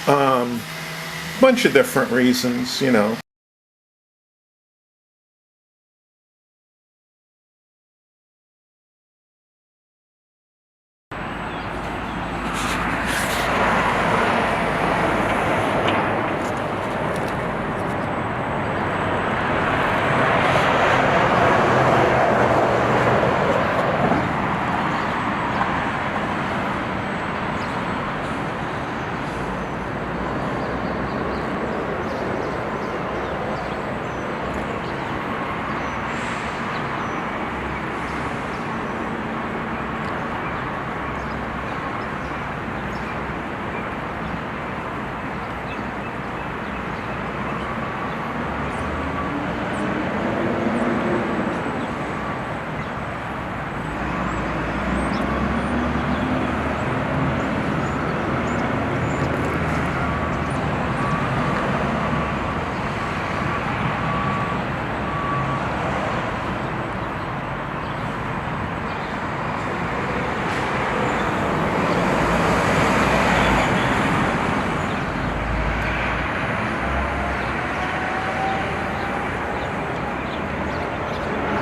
Bunch of different reasons, you know.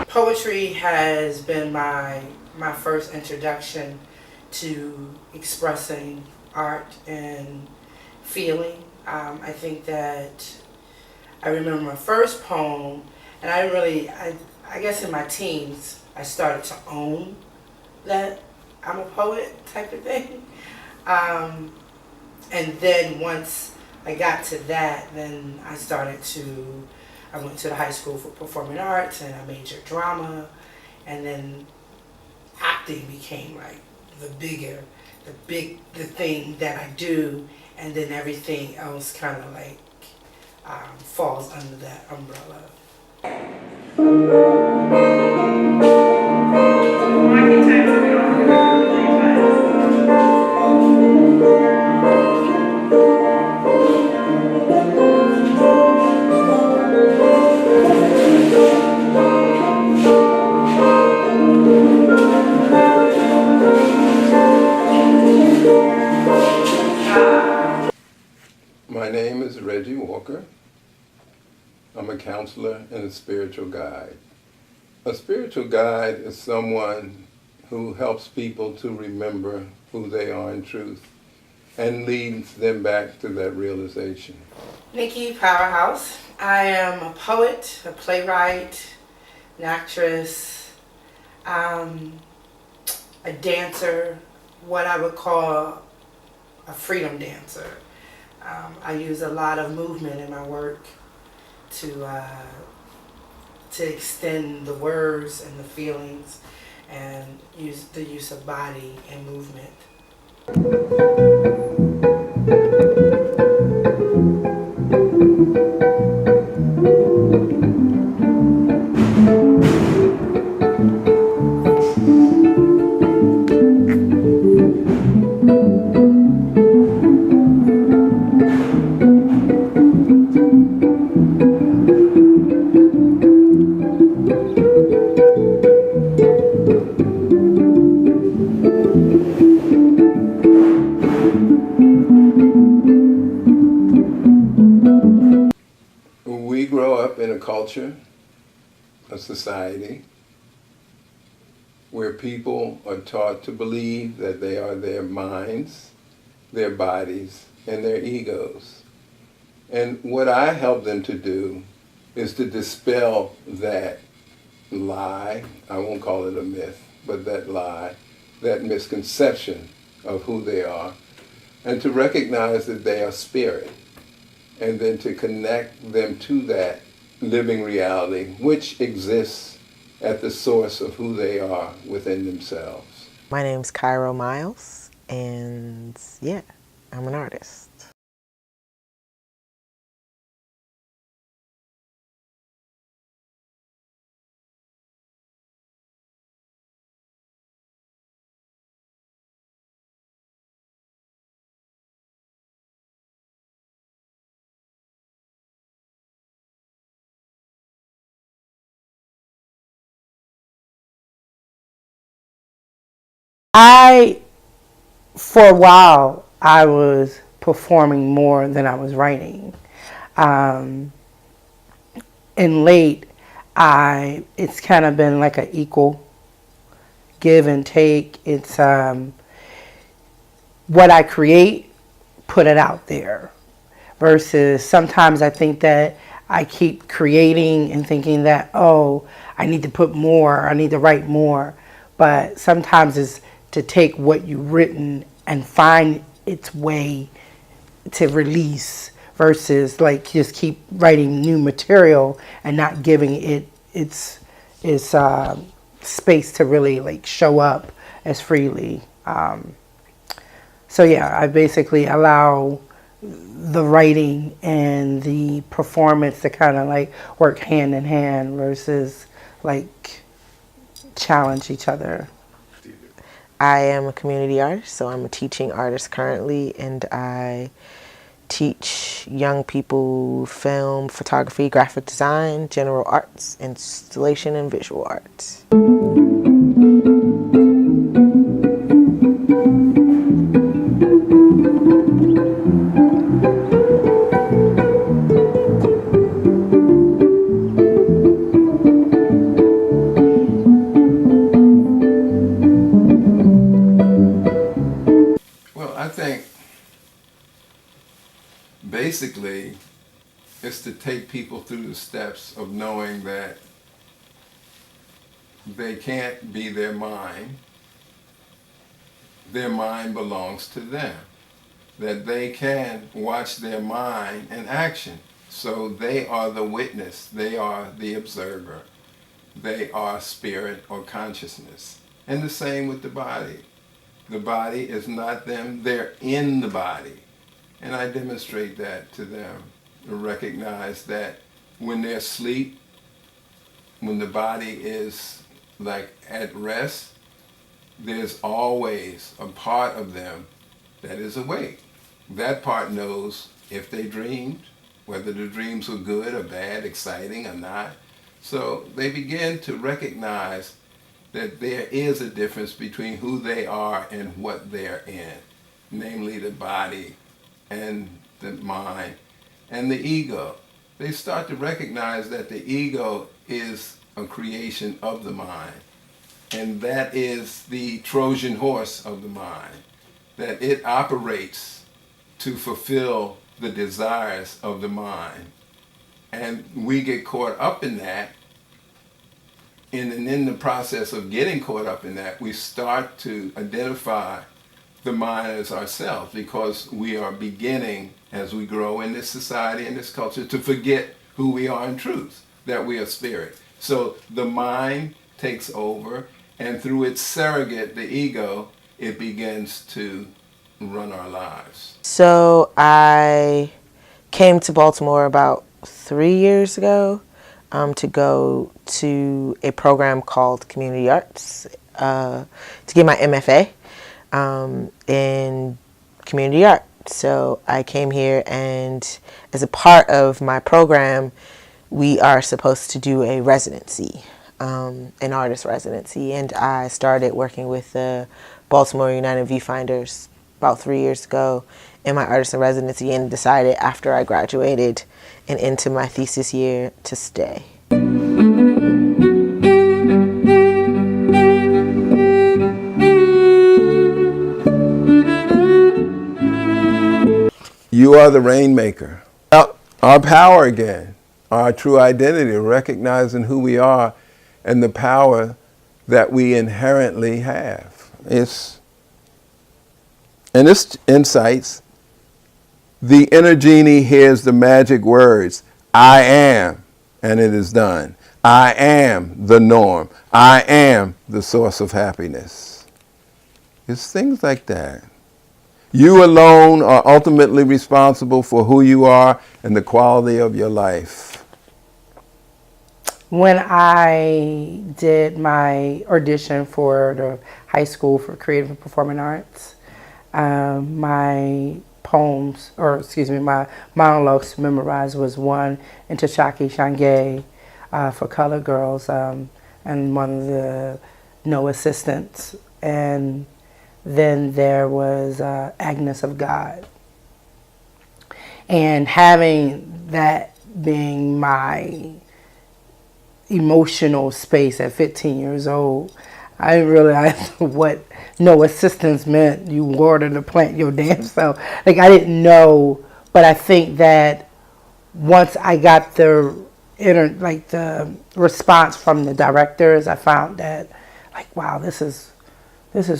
Poetry has been my first introduction to expressing art and feeling. I think that I remember my first poem, and I guess in my teens, I started to own that I'm a poet type of thing. Um, and then once I got to that, then I went to the high school for performing arts and I majored drama, and then acting became like the thing that I do, and then everything else kind of like falls under that umbrella. My name is Reggie Walker. I'm a counselor and a spiritual guide. A spiritual guide is someone who helps people to remember who they are in truth and leads them back to that realization. Nikki Powerhouse. I am a poet, a playwright, an actress, a dancer, what I would call a freedom dancer. I use a lot of movement in my work to extend the words and the feelings, and use the use of body and movement. We grow up in a culture, a society, where people are taught to believe that they are their minds, their bodies, and their egos. And what I help them to do is to dispel that lie, I won't call it a myth, but that lie, that misconception of who they are, and to recognize that they are spirit, and then to connect them to that living reality which exists at the source of who they are within themselves. My name's Cairo Miles, and yeah, I'm an artist. For a while, I was performing more than I was writing. In late, it's kind of been like an equal give and take. It's what I create, put it out there. Versus sometimes I think that I keep creating and thinking that, oh, I need to put more, I need to write more. But sometimes it's to take what you've written and find its way to release versus like just keep writing new material and not giving it its space to really like show up as freely. So yeah, I basically allow the writing and the performance to kind of like work hand in hand versus like challenge each other. I am a community artist, so I'm a teaching artist currently, and I teach young people film, photography, graphic design, general arts, installation, and visual arts. I think basically it's to take people through the steps of knowing that they can't be their mind. Their mind belongs to them. That they can watch their mind in action. So they are the witness, they are the observer, they are spirit or consciousness. And the same with the body. The body is not them, they're in the body. And I demonstrate that to them, to recognize that when they're asleep, when the body is like at rest, there's always a part of them that is awake. That part knows if they dreamed, whether the dreams were good or bad, exciting or not. So they begin to recognize that there is a difference between who they are and what they're in, namely the body and the mind and the ego. They start to recognize that the ego is a creation of the mind, and that is the Trojan horse of the mind, that it operates to fulfill the desires of the mind. And we get caught up in that. And in the process of getting caught up in that, we start to identify the mind as ourselves, because we are beginning, as we grow in this society and this culture, to forget who we are in truth, that we are spirit. So the mind takes over, and through its surrogate, the ego, it begins to run our lives. So I came to Baltimore about 3 years ago to go to a program called Community Arts to get my MFA in community art. So I came here, and as a part of my program, we are supposed to do a residency, an artist residency, and I started working with the Baltimore United Viewfinders about 3 years ago in my artist in residency, and decided after I graduated and into my thesis year to stay. You are the rainmaker. Our power again, our true identity, recognizing who we are and the power that we inherently have. And this insights, the inner genie hears the magic words, I am, and it is done. I am the norm. I am the source of happiness. It's things like that. You alone are ultimately responsible for who you are and the quality of your life. When I did my audition for the high school for creative and performing arts, my poems, my monologues memorized was one in Tashaki Shange for Colored Girls, and one of the no assistants. And then there was Agnes of God. And having that being my emotional space at 15 years old, I didn't realize what no assistance meant. You water the plant your damn self. Like, I didn't know, but I think that once I got the the response from the directors, I found that, like, wow, this is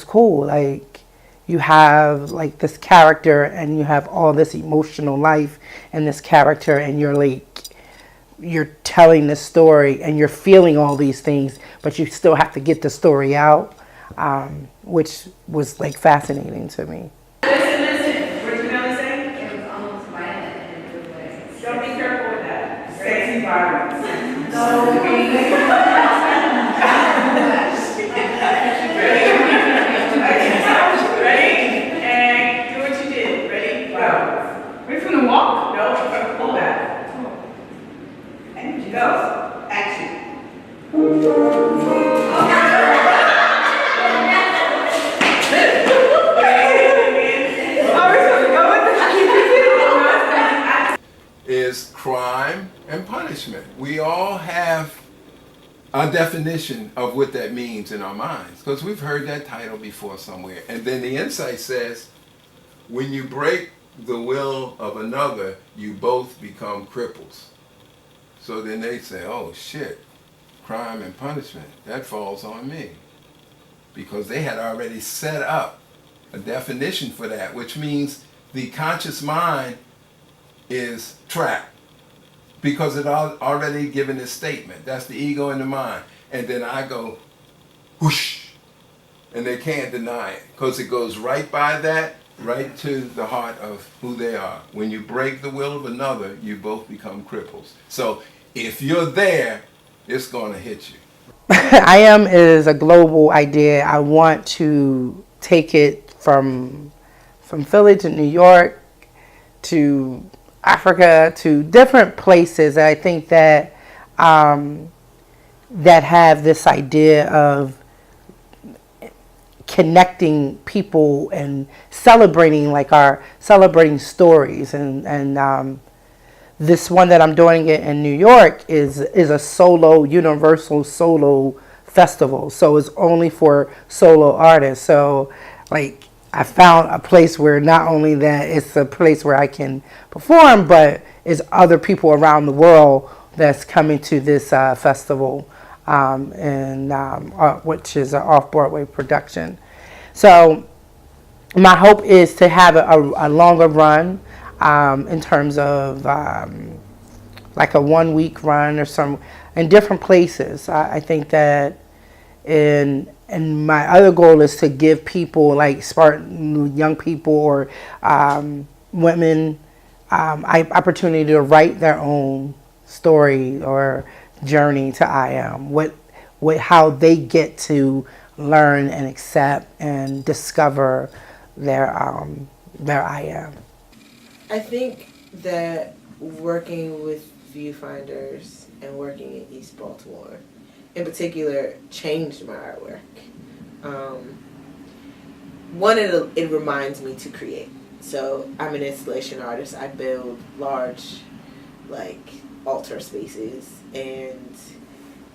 cool. Like, you have like this character and you have all this emotional life in this character, and you're telling the story and you're feeling all these things, but you still have to get the story out, which was like fascinating to me. Listen, what did you know say? It was almost violent in a good way. Don't be careful with that. Sexy violence. Ready? And do what you did. Ready? Go. Wait for the walk? No, from pull back. And go. Action. Is crime and punishment. We all have a definition of what that means in our minds, because we've heard that title before somewhere. And then the insight says, when you break the will of another, you both become cripples. So then they say, oh shit, crime and punishment, that falls on me. Because they had already set up a definition for that, which means the conscious mind is trapped because it already given this statement. That's the ego in the mind. And then I go, whoosh, and they can't deny it because it goes right by that, right to the heart of who they are. When you break the will of another, you both become cripples. So if you're there, it's going to hit you. I Am is a global idea. I want to take it from Philly to New York to Africa to different places. I think that that have this idea of connecting people and celebrating celebrating stories, and this one that I'm doing it in New York is a universal solo festival. So it's only for solo artists. So like, I found a place where not only that it's a place where I can perform, but it's other people around the world that's coming to this festival, which is an off-Broadway production. So my hope is to have a longer run, in terms of like a 1 week run or some in different places. I think that and my other goal is to give people, like Spartan young people or women, opportunity to write their own story or journey to I Am. How they get to learn and accept and discover their I Am. I think that working with viewfinders and working in East Baltimore in particular changed my artwork. One, it reminds me to create. So I'm an installation artist. I build large, like, altar spaces, and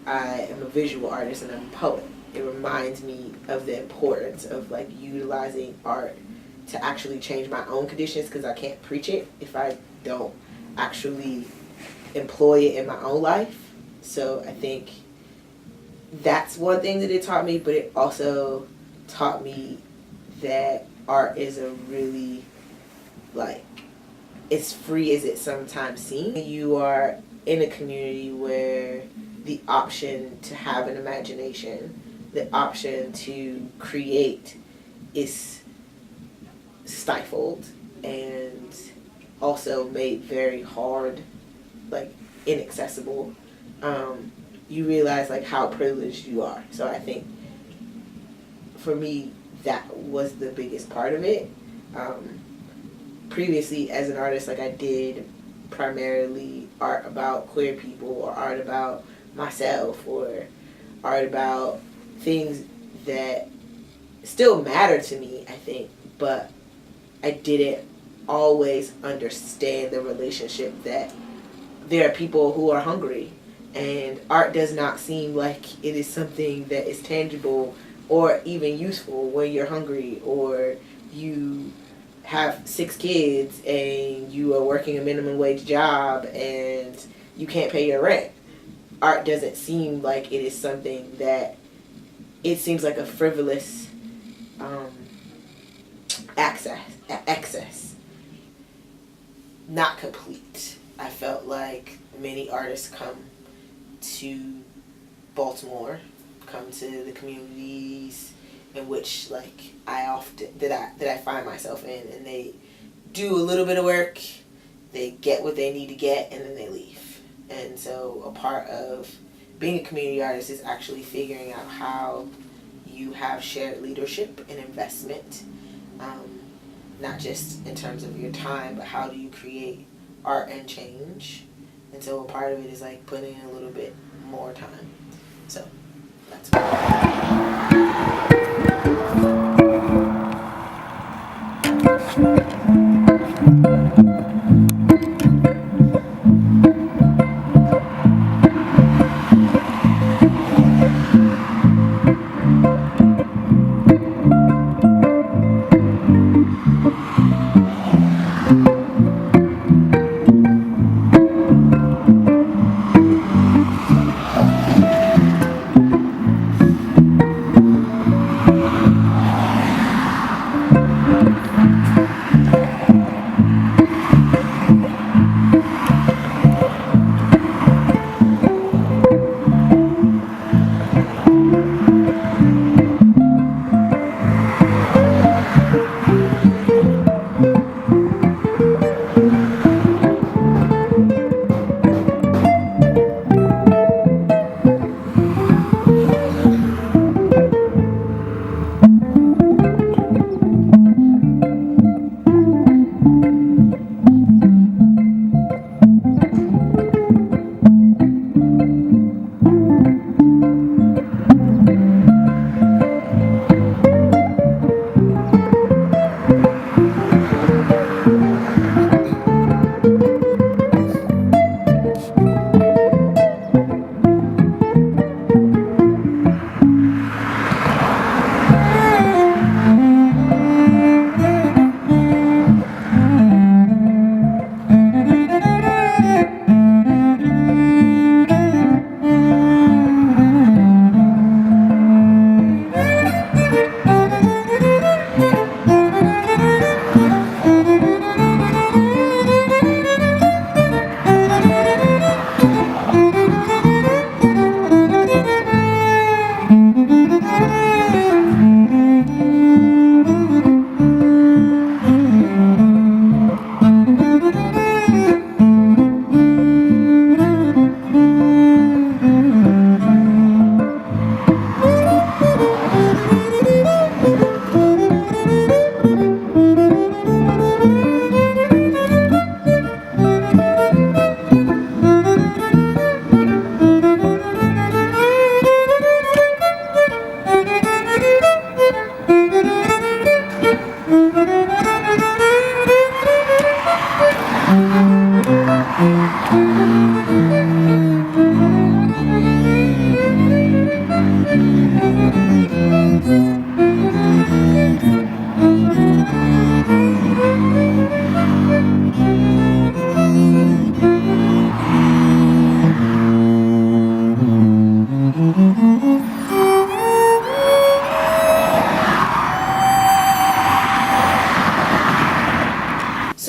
I am a visual artist and I'm a poet. It reminds me of the importance of like utilizing art to actually change my own conditions, because I can't preach it if I don't actually employ it in my own life. So I think that's one thing that it taught me, but it also taught me that art is a really, like, as free as it sometimes seems. You are in a community where the option to have an imagination, the option to create is stifled and also made very hard, like inaccessible. You realize like how privileged you are. So I think for me that was the biggest part of it. Previously as an artist, like I did primarily art about queer people or art about myself or art about things that still matter to me, I think, but I did it always understand the relationship that there are people who are hungry, and art does not seem like it is something that is tangible or even useful when you're hungry, or you have 6 kids and you are working a minimum wage job and you can't pay your rent. Art doesn't seem like it is something that, it seems like a frivolous excess, not complete. I felt like many artists come to Baltimore, come to the communities in which like I find myself in, and they do a little bit of work, they get what they need to get, and then they leave. And so a part of being a community artist is actually figuring out how you have shared leadership and investment, not just in terms of your time, but how do you create art and change. And so a part of it is like putting in a little bit more time. So that's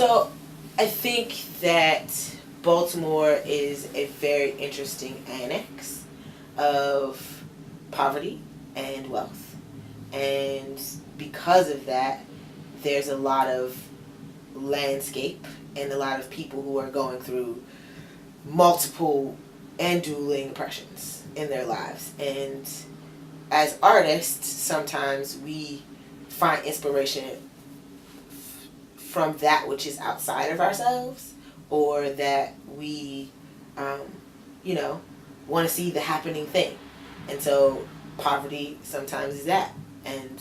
So I think that Baltimore is a very interesting annex of poverty and wealth. And because of that, there's a lot of landscape and a lot of people who are going through multiple and dueling oppressions in their lives. And as artists, sometimes we find inspiration from that which is outside of ourselves, or that we, want to see the happening thing. And so poverty sometimes is that. And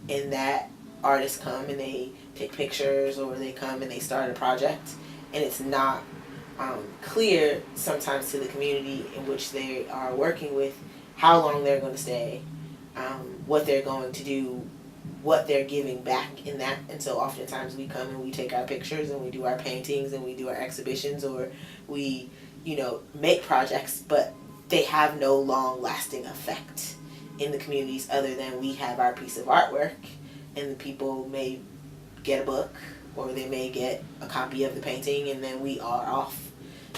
in that, artists come and they take pictures, or they come and they start a project, and it's not clear sometimes to the community in which they are working with how long they're going to stay, what they're going to do, what they're giving back in that. And so oftentimes we come and we take our pictures and we do our paintings and we do our exhibitions, or we, make projects, but they have no long lasting effect in the communities other than we have our piece of artwork and the people may get a book or they may get a copy of the painting, and then we are off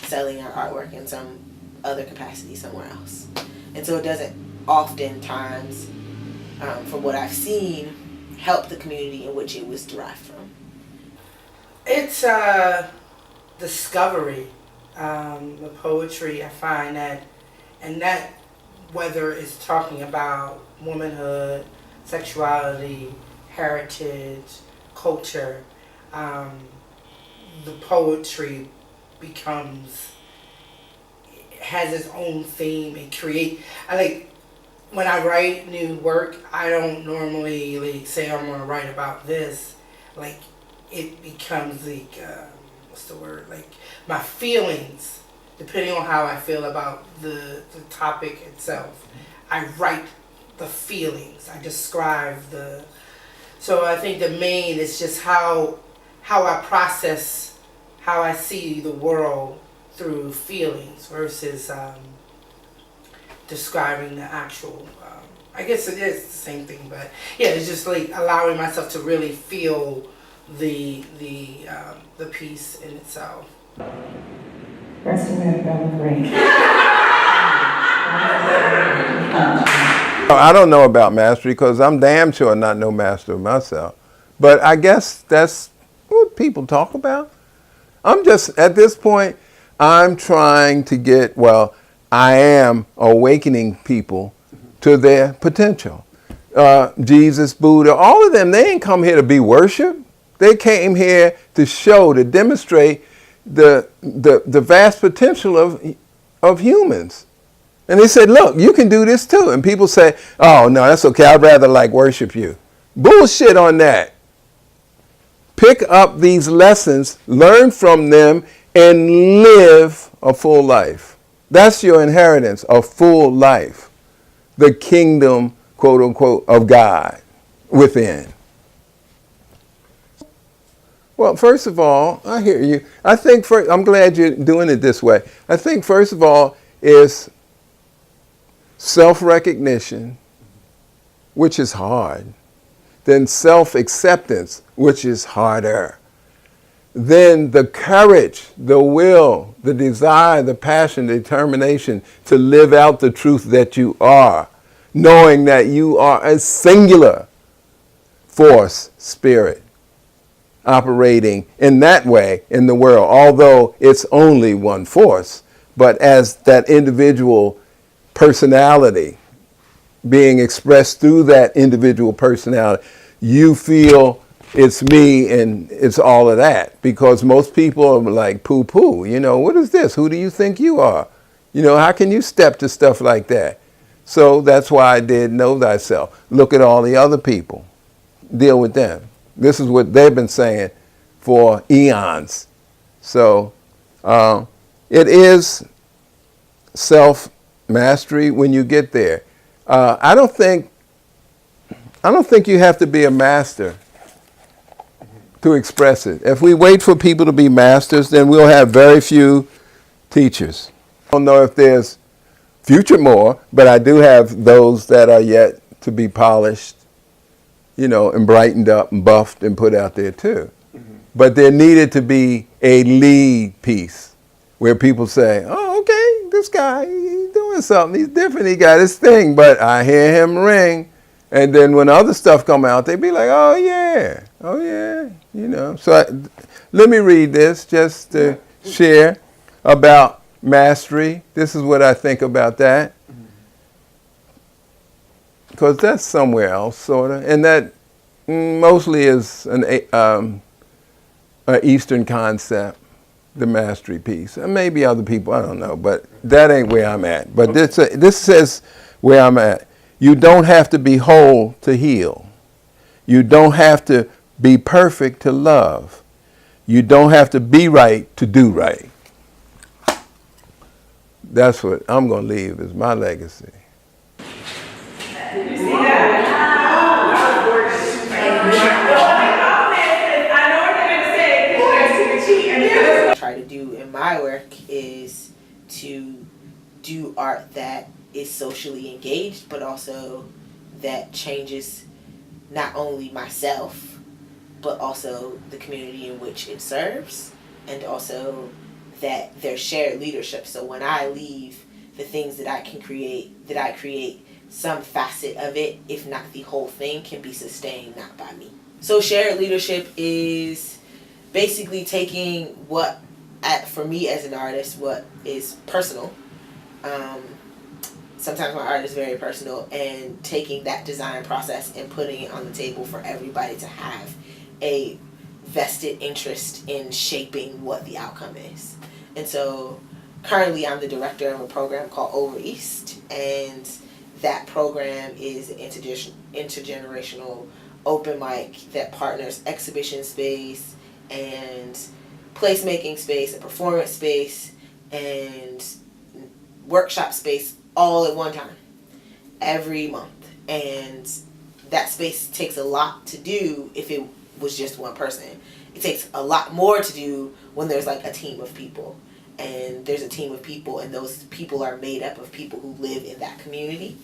selling our artwork in some other capacity somewhere else. And so it doesn't oftentimes, from what I've seen, help the community in which it was derived from. It's discovery. The poetry, I find that, and that whether it's talking about womanhood, sexuality, heritage, culture, the poetry has its own theme and when I write new work, I don't normally say I'm going to write about this. It becomes my feelings, depending on how I feel about the topic itself. I write the feelings. I describe so I think the main is just how I process, how I see the world through feelings versus describing the actual, I guess it is the same thing, but yeah, it's just allowing myself to really feel the piece in itself. Rest of it, great. I don't know about mastery because I'm damn sure not no master of myself. But I guess that's what people talk about. I'm just, at this point, I'm trying to I am awakening people to their potential. Jesus, Buddha, all of them, they ain't come here to be worshiped. They came here to demonstrate the vast potential of humans. And they said, look, you can do this too. And people say, oh, no, that's okay. I'd rather worship you. Bullshit on that. Pick up these lessons, learn from them, and live a full life. That's your inheritance, a full life. The kingdom, quote unquote, of God within. Well, first of all, I hear you. I think I'm glad you're doing it this way. I think first of all is self-recognition, which is hard. Then self-acceptance, which is harder. Then the courage, the will, the desire, the passion, the determination to live out the truth that you are, knowing that you are a singular force, spirit, operating in that way in the world, although it's only one force, but as that individual personality being expressed through that individual personality, you feel it's me and it's all of that. Because most people are like, poo-poo, what is this? Who do you think you are? How can you step to stuff like that? So that's why I did Know Thyself. Look at all the other people. Deal with them. This is what they've been saying for eons. So it is self-mastery when you get there. I don't think you have to be a master to express it. If we wait for people to be masters, then we'll have very few teachers. I don't know if there's future more, but I do have those that are yet to be polished, and brightened up and buffed and put out there too. Mm-hmm. But there needed to be a lead piece where people say, oh, okay, this guy, he's doing something. He's different. He got his thing, but I hear him ring. And then when other stuff come out, they be like, oh, yeah. So let me read this just to share about mastery. This is what I think about that. Because that's somewhere else, sort of. And that mostly is an Eastern concept, the mastery piece. And maybe other people, I don't know, but that ain't where I'm at. But this says where I'm at. You don't have to be whole to heal. You don't have to Be perfect to love. You don't have to be right to do right. That's what I'm going to leave as my legacy. Try to do in my work is to do art that is socially engaged, but also that changes not only myself, but also the community in which it serves, and also that there's shared leadership. So when I leave, the things that I can create, that I create, some facet of it, if not the whole thing, can be sustained not by me. So shared leadership is basically taking what, for me as an artist, what is personal. Sometimes my art is very personal, and taking that design process and putting it on the table for everybody to have a vested interest in shaping what the outcome is. And so currently I'm the director of a program called Over East, and that program is an intergenerational open mic that partners exhibition space and placemaking space and performance space and workshop space all at one time every month. And that space takes a lot to do if it was just one person. It takes a lot more to do when there's like a team of people. And there's a team of people, and those people are made up of people who live in that community,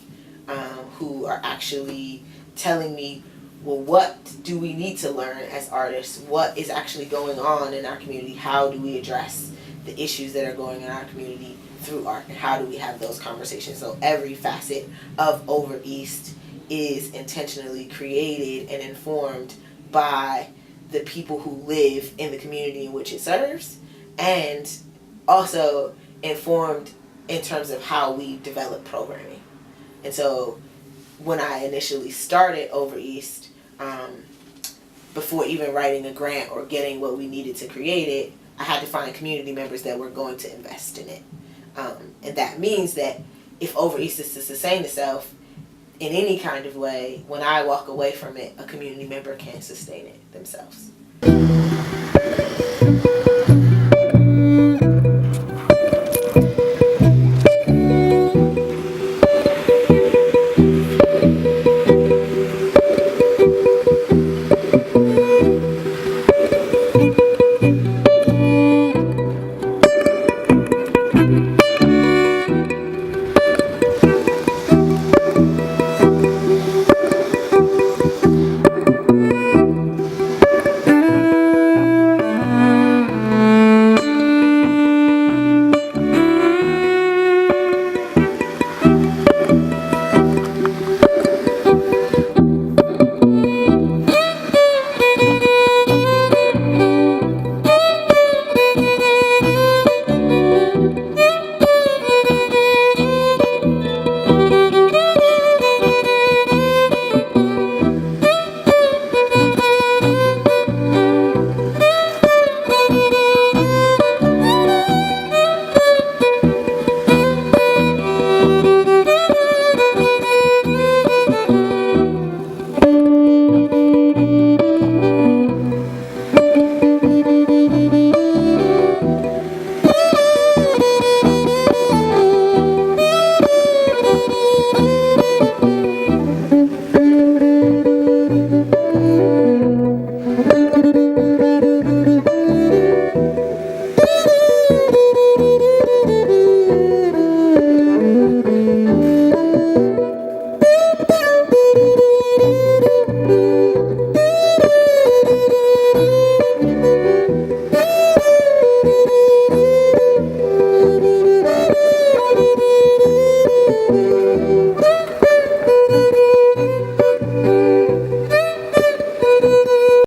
who are actually telling me, well, what do we need to learn as artists? What is actually going on in our community? How do we address the issues that are going on in our community through art? And how do we have those conversations? So every facet of Over East is intentionally created and informed by the people who live in the community in which it serves, and also informed in terms of how we develop programming. And so when I initially started Over East, before even writing a grant or getting what we needed to create it, I had to find community members that were going to invest in it. And that means that if Over East is to sustain itself in any kind of way, when I walk away from it, a community member can't sustain it themselves.